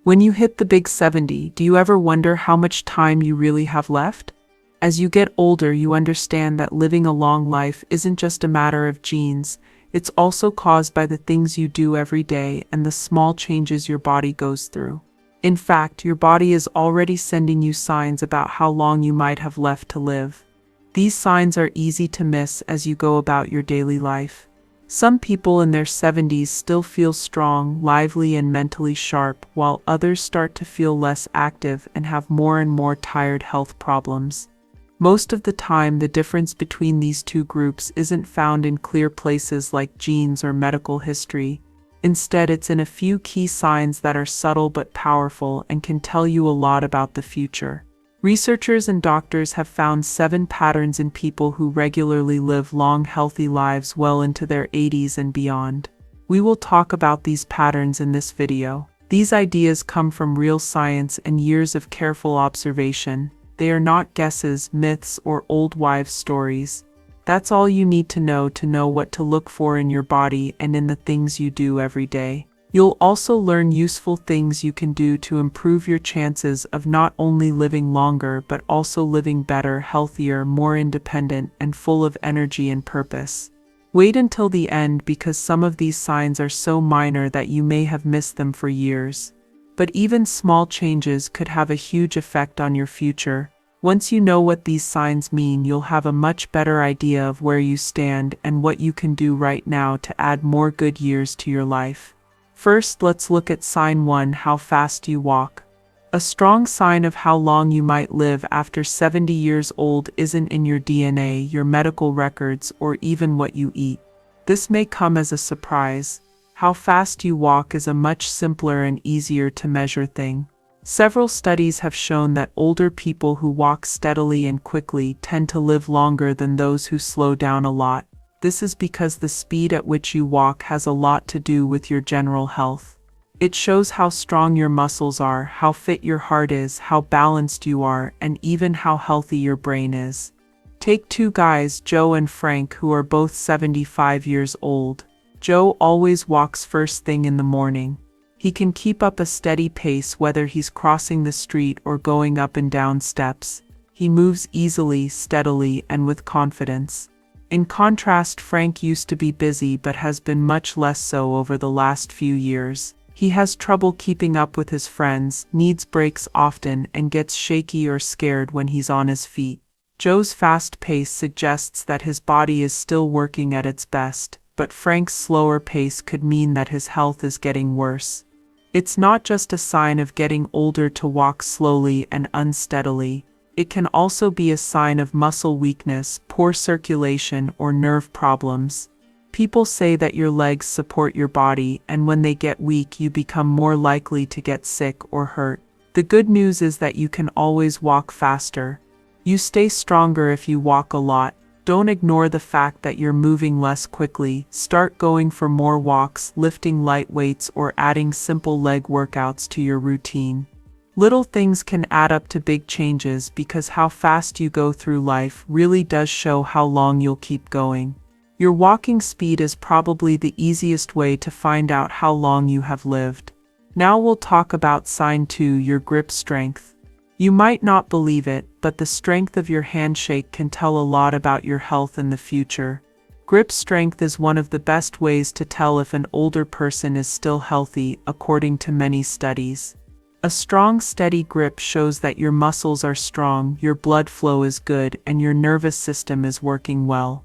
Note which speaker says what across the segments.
Speaker 1: When you hit the big 70, do you ever wonder how much time you really have left? As you get older, you understand that living a long life isn't just a matter of genes, it's also caused by the things you do every day and the small changes your body goes through. In fact, your body is already sending you signs about how long you might have left to live. These signs are easy to miss as you go about your daily life. Some people in their 70s still feel strong, lively, and mentally sharp, while others start to feel less active and have more and more tired health problems. Most of the time, the difference between these two groups isn't found in clear places like genes or medical history. Instead, it's in a few key signs that are subtle but powerful and can tell you a lot about the future. Researchers and doctors have found 7 patterns in people who regularly live long, healthy lives well into their 80s and beyond. We will talk about these patterns in this video. These ideas come from real science and years of careful observation. They are not guesses, myths, or old wives' stories. That's all you need to know what to look for in your body and in the things you do every day. You'll also learn useful things you can do to improve your chances of not only living longer but also living better, healthier, more independent, and full of energy and purpose. Wait until the end because some of these signs are so minor that you may have missed them for years. But even small changes could have a huge effect on your future. Once you know what these signs mean, you'll have a much better idea of where you stand and what you can do right now to add more good years to your life. First, let's look at sign 1, how fast you walk. A strong sign of how long you might live after 70 years old isn't in your DNA, your medical records, or even what you eat. This may come as a surprise. How fast you walk is a much simpler and easier to measure thing. Several studies have shown that older people who walk steadily and quickly tend to live longer than those who slow down a lot. This is because the speed at which you walk has a lot to do with your general health. It shows how strong your muscles are, how fit your heart is, how balanced you are, and even how healthy your brain is. Take 2 guys, Joe and Frank, who are both 75 years old. Joe always walks first thing in the morning. He can keep up a steady pace whether he's crossing the street or going up and down steps. He moves easily, steadily, and with confidence. In contrast, Frank used to be busy but has been much less so over the last few years. He has trouble keeping up with his friends, needs breaks often, and gets shaky or scared when he's on his feet. Joe's fast pace suggests that his body is still working at its best, but Frank's slower pace could mean that his health is getting worse. It's not just a sign of getting older to walk slowly and unsteadily. It can also be a sign of muscle weakness, poor circulation, or nerve problems. People say that your legs support your body, and when they get weak, you become more likely to get sick or hurt. The good news is that you can always walk faster. You stay stronger if you walk a lot. Don't ignore the fact that you're moving less quickly. Start going for more walks, lifting light weights, or adding simple leg workouts to your routine. Little things can add up to big changes because how fast you go through life really does show how long you'll keep going. Your walking speed is probably the easiest way to find out how long you have lived. Now we'll talk about sign 2, your grip strength. You might not believe it, but the strength of your handshake can tell a lot about your health in the future. Grip strength is one of the best ways to tell if an older person is still healthy, according to many studies. A strong, steady grip shows that your muscles are strong, your blood flow is good, and your nervous system is working well.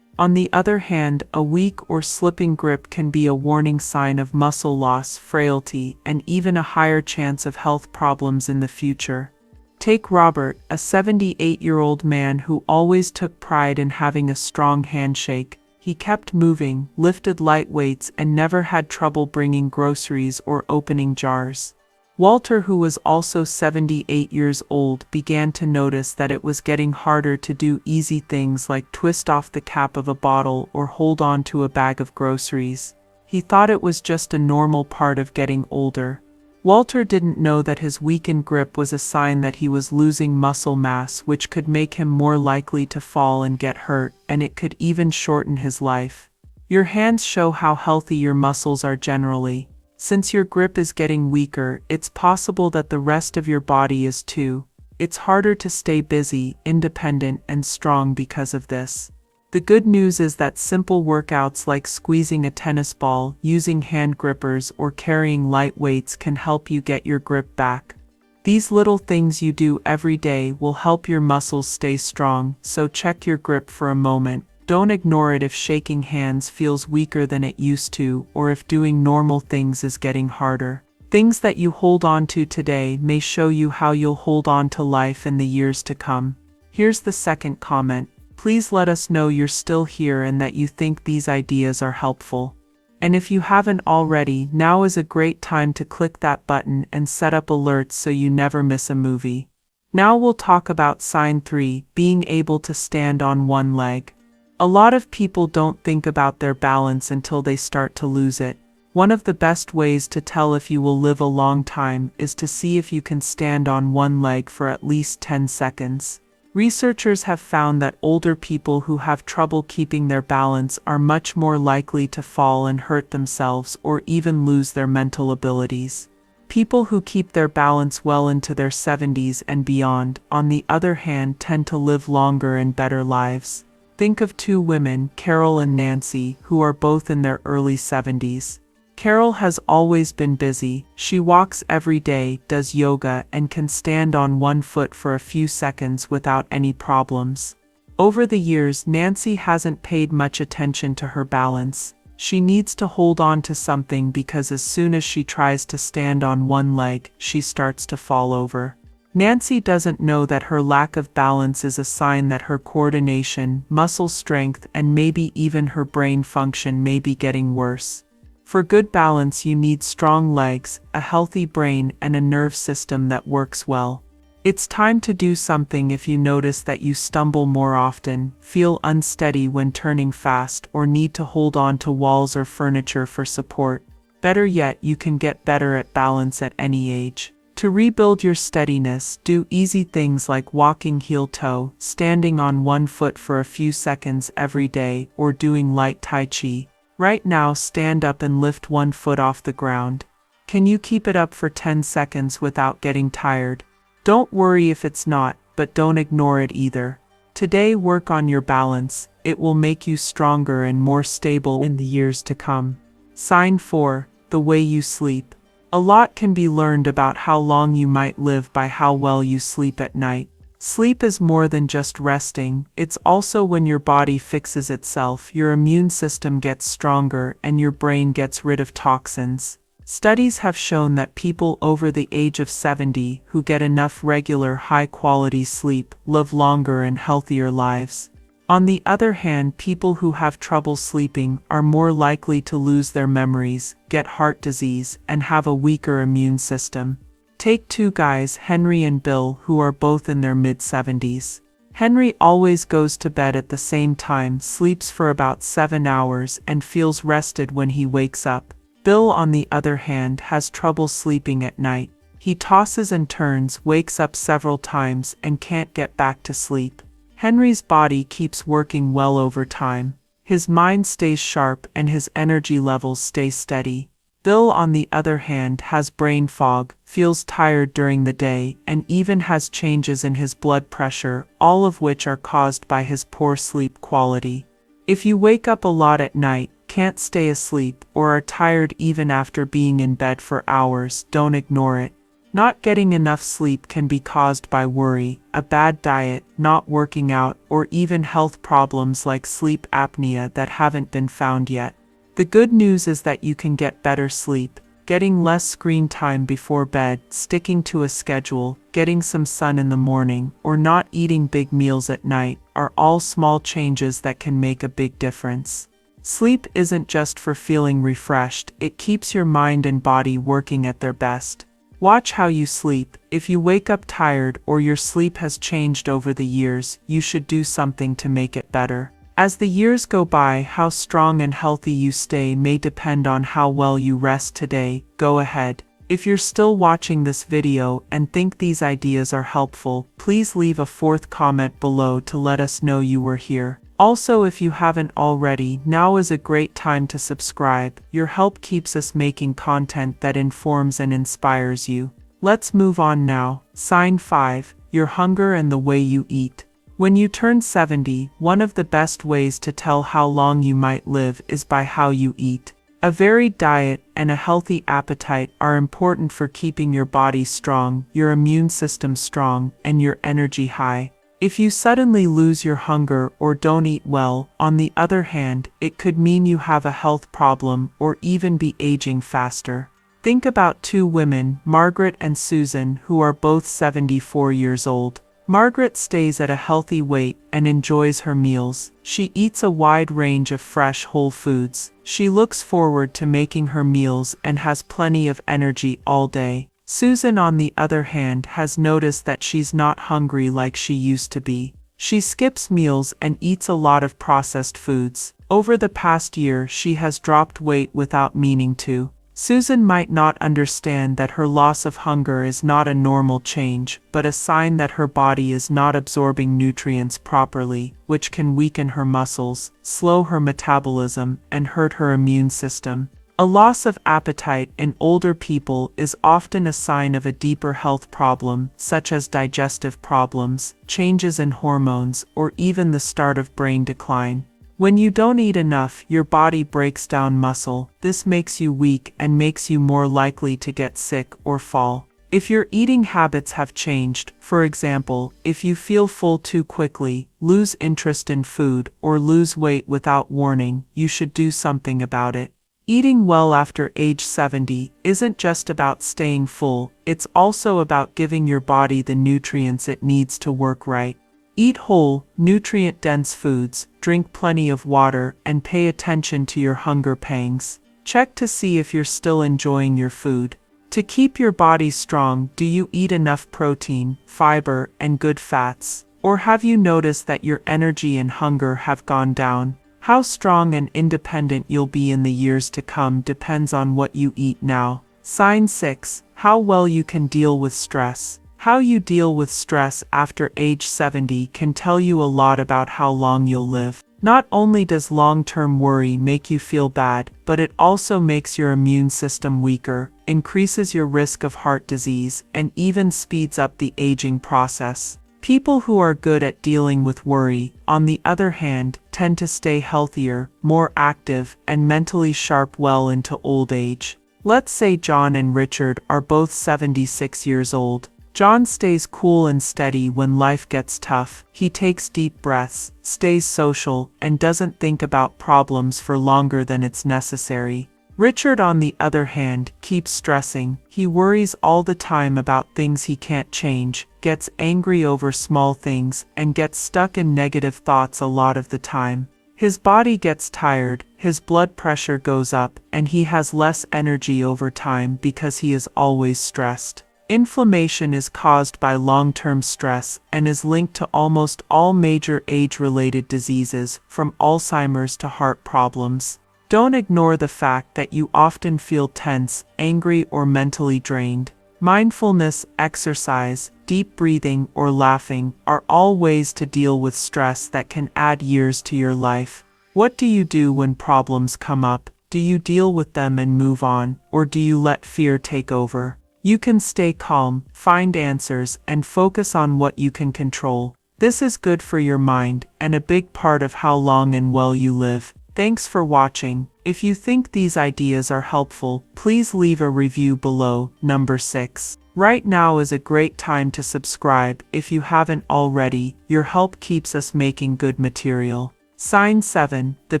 Speaker 1: On the other hand, a weak or slipping grip can be a warning sign of muscle loss, frailty, and even a higher chance of health problems in the future. Take Robert, a 78-year-old man who always took pride in having a strong handshake. He kept moving, lifted light weights, and never had trouble bringing groceries or opening jars. Walter, who was also 78 years old, began to notice that it was getting harder to do easy things like twist off the cap of a bottle or hold on to a bag of groceries. He thought it was just a normal part of getting older. Walter didn't know that his weakened grip was a sign that he was losing muscle mass, which could make him more likely to fall and get hurt, and it could even shorten his life. Your hands show how healthy your muscles are generally. Since your grip is getting weaker, it's possible that the rest of your body is too. It's harder to stay busy, independent, and strong because of this. The good news is that simple workouts like squeezing a tennis ball, using hand grippers, or carrying light weights can help you get your grip back. These little things you do every day will help your muscles stay strong, so check your grip for a moment. Don't ignore it if shaking hands feels weaker than it used to, or if doing normal things is getting harder. Things that you hold on to today may show you how you'll hold on to life in the years to come. Here's the second comment. Please let us know you're still here and that you think these ideas are helpful. And if you haven't already, now is a great time to click that button and set up alerts so you never miss a movie. Now we'll talk about sign 3, being able to stand on one leg. A lot of people don't think about their balance until they start to lose it. One of the best ways to tell if you will live a long time is to see if you can stand on one leg for at least 10 seconds. Researchers have found that older people who have trouble keeping their balance are much more likely to fall and hurt themselves or even lose their mental abilities. People who keep their balance well into their 70s and beyond, on the other hand, tend to live longer and better lives. Think of two women, Carol and Nancy, who are both in their early 70s. Carol has always been busy. She walks every day, does yoga, and can stand on one foot for a few seconds without any problems. Over the years, Nancy hasn't paid much attention to her balance. She needs to hold on to something because as soon as she tries to stand on one leg, she starts to fall over. Nancy doesn't know that her lack of balance is a sign that her coordination, muscle strength, and maybe even her brain function may be getting worse. For good balance, you need strong legs, a healthy brain, and a nerve system that works well. It's time to do something if you notice that you stumble more often, feel unsteady when turning fast, or need to hold on to walls or furniture for support. Better yet, you can get better at balance at any age. To rebuild your steadiness, do easy things like walking heel-toe, standing on one foot for a few seconds every day, or doing light Tai Chi. Right now, stand up and lift one foot off the ground. Can you keep it up for 10 seconds without getting tired? Don't worry if it's not, but don't ignore it either. Today, work on your balance. It will make you stronger and more stable in the years to come. Sign 4, the way you sleep. A lot can be learned about how long you might live by how well you sleep at night. Sleep is more than just resting, it's also when your body fixes itself, your immune system gets stronger, and your brain gets rid of toxins. Studies have shown that people over the age of 70 who get enough regular, high-quality sleep live longer and healthier lives. On the other hand, people who have trouble sleeping are more likely to lose their memories, get heart disease, and have a weaker immune system. Take two guys, Henry and Bill, who are both in their mid-70s. Henry always goes to bed at the same time, sleeps for about 7 hours, and feels rested when he wakes up. Bill, on the other hand, has trouble sleeping at night. He tosses and turns, wakes up several times, and can't get back to sleep. Henry's body keeps working well over time. His mind stays sharp and his energy levels stay steady. Bill, on the other hand, has brain fog, feels tired during the day, and even has changes in his blood pressure, all of which are caused by his poor sleep quality. If you wake up a lot at night, can't stay asleep, or are tired even after being in bed for hours, don't ignore it. Not getting enough sleep can be caused by worry, a bad diet, not working out, or even health problems like sleep apnea that haven't been found yet. The good news is that you can get better sleep. Getting less screen time before bed, sticking to a schedule, getting some sun in the morning, or not eating big meals at night are all small changes that can make a big difference. Sleep isn't just for feeling refreshed, it keeps your mind and body working at their best. Watch how you sleep. If you wake up tired or your sleep has changed over the years, you should do something to make it better. As the years go by, how strong and healthy you stay may depend on how well you rest today. Go ahead. If you're still watching this video and think these ideas are helpful, please leave a 4th comment below to let us know you were here. Also, if you haven't already, now is a great time to subscribe. Your help keeps us making content that informs and inspires you. Let's move on now. Sign 5. Your hunger and the way you eat. When you turn 70, one of the best ways to tell how long you might live is by how you eat. A varied diet and a healthy appetite are important for keeping your body strong, your immune system strong, and your energy high. If you suddenly lose your hunger or don't eat well, on the other hand, it could mean you have a health problem or even be aging faster. Think about two women, Margaret and Susan, who are both 74 years old. Margaret stays at a healthy weight and enjoys her meals. She eats a wide range of fresh whole foods. She looks forward to making her meals and has plenty of energy all day. Susan, on the other hand, has noticed that she's not hungry like she used to be. She skips meals and eats a lot of processed foods. Over the past year, she has dropped weight without meaning to. Susan might not understand that her loss of hunger is not a normal change, but a sign that her body is not absorbing nutrients properly, which can weaken her muscles, slow her metabolism, and hurt her immune system. A loss of appetite in older people is often a sign of a deeper health problem, such as digestive problems, changes in hormones, or even the start of brain decline. When you don't eat enough, your body breaks down muscle. This makes you weak and makes you more likely to get sick or fall. If your eating habits have changed, for example, if you feel full too quickly, lose interest in food, or lose weight without warning, you should do something about it. Eating well after age 70 isn't just about staying full, it's also about giving your body the nutrients it needs to work right. Eat whole, nutrient-dense foods, drink plenty of water, and pay attention to your hunger pangs. Check to see if you're still enjoying your food. To keep your body strong, do you eat enough protein, fiber, and good fats? Or have you noticed that your energy and hunger have gone down? How strong and independent you'll be in the years to come depends on what you eat now. Sign 6. How well you can deal with stress. How you deal with stress after age 70 can tell you a lot about how long you'll live. Not only does long-term worry make you feel bad, but it also makes your immune system weaker, increases your risk of heart disease, and even speeds up the aging process. People who are good at dealing with worry, on the other hand, tend to stay healthier, more active, and mentally sharp well into old age. Let's say John and Richard are both 76 years old. John stays cool and steady when life gets tough. He takes deep breaths, stays social, and doesn't think about problems for longer than it's necessary. Richard, on the other hand, keeps stressing. He worries all the time about things he can't change, gets angry over small things, and gets stuck in negative thoughts a lot of the time. His body gets tired, his blood pressure goes up, and he has less energy over time because he is always stressed. Inflammation is caused by long-term stress and is linked to almost all major age-related diseases, from Alzheimer's to heart problems. Don't ignore the fact that you often feel tense, angry, or mentally drained. Mindfulness, exercise, deep breathing, or laughing are all ways to deal with stress that can add years to your life. What do you do when problems come up? Do you deal with them and move on, or do you let fear take over? You can stay calm, find answers, and focus on what you can control. This is good for your mind and a big part of how long and well you live. Thanks for watching. If you think these ideas are helpful, please leave a review below. Number 6. Right now is a great time to subscribe if you haven't already. Your help keeps us making good material. Sign 7. The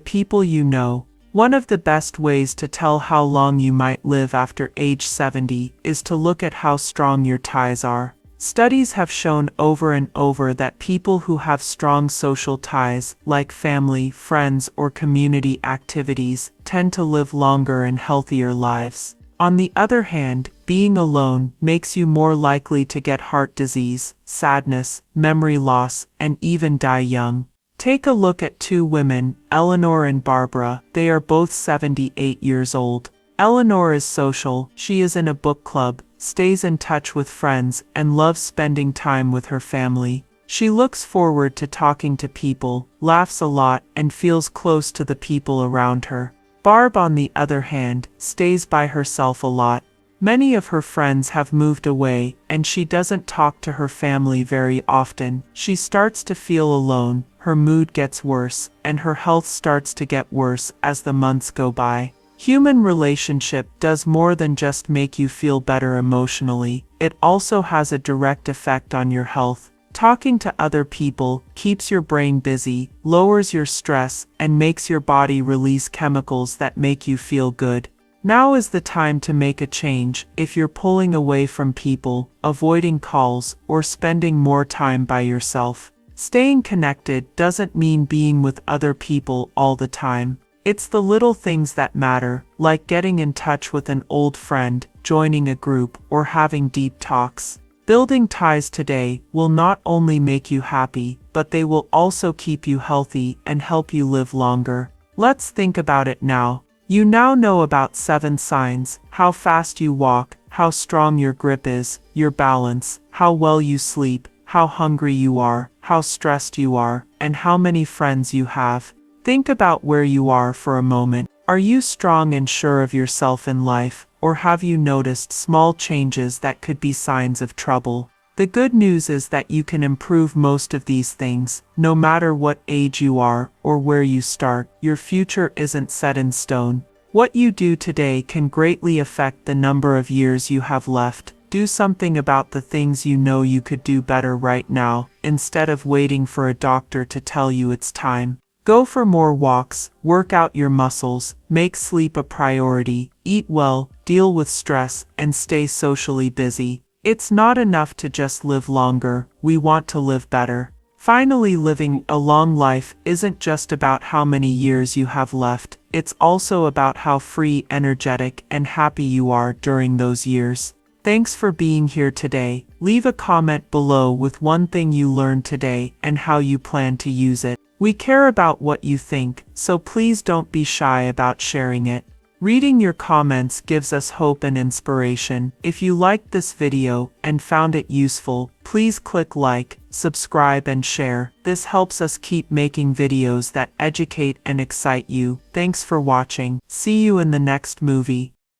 Speaker 1: people you know. One of the best ways to tell how long you might live after age 70 is to look at how strong your ties are. Studies have shown over and over that people who have strong social ties, like family, friends, or community activities, tend to live longer and healthier lives. On the other hand, being alone makes you more likely to get heart disease, sadness, memory loss, and even die young. Take a look at two women, Eleanor and Barbara. They are both 78 years old. Eleanor is social, she is in a book club, stays in touch with friends, and loves spending time with her family. She looks forward to talking to people, laughs a lot, and feels close to the people around her. Barb, on the other hand, stays by herself a lot. Many of her friends have moved away, and she doesn't talk to her family very often. She starts to feel alone, her mood gets worse, and her health starts to get worse as the months go by. Human relationship does more than just make you feel better emotionally. It also has a direct effect on your health. Talking to other people keeps your brain busy, lowers your stress, and makes your body release chemicals that make you feel good. Now is the time to make a change. If you're pulling away from people, avoiding calls, or spending more time by yourself. Staying connected doesn't mean being with other people all the time. It's the little things that matter, like getting in touch with an old friend, joining a group, or having deep talks. Building ties today will not only make you happy, but they will also keep you healthy and help you live longer. Let's think about it now. You now know about 7 signs: how fast you walk, how strong your grip is, your balance, how well you sleep, how hungry you are, how stressed you are, and how many friends you have. Think about where you are for a moment. Are you strong and sure of yourself in life, or have you noticed small changes that could be signs of trouble? The good news is that you can improve most of these things, no matter what age you are or where you start. Your future isn't set in stone. What you do today can greatly affect the number of years you have left. Do something about the things you know you could do better right now, instead of waiting for a doctor to tell you it's time. Go for more walks, work out your muscles, make sleep a priority, eat well, deal with stress, and stay socially busy. It's not enough to just live longer, we want to live better. Finally, living a long life isn't just about how many years you have left, it's also about how free, energetic, and happy you are during those years. Thanks for being here today. Leave a comment below with one thing you learned today and how you plan to use it. We care about what you think, so please don't be shy about sharing it. Reading your comments gives us hope and inspiration. If you liked this video and found it useful, please click like, subscribe, and share. This helps us keep making videos that educate and excite you. Thanks for watching. See you in the next movie.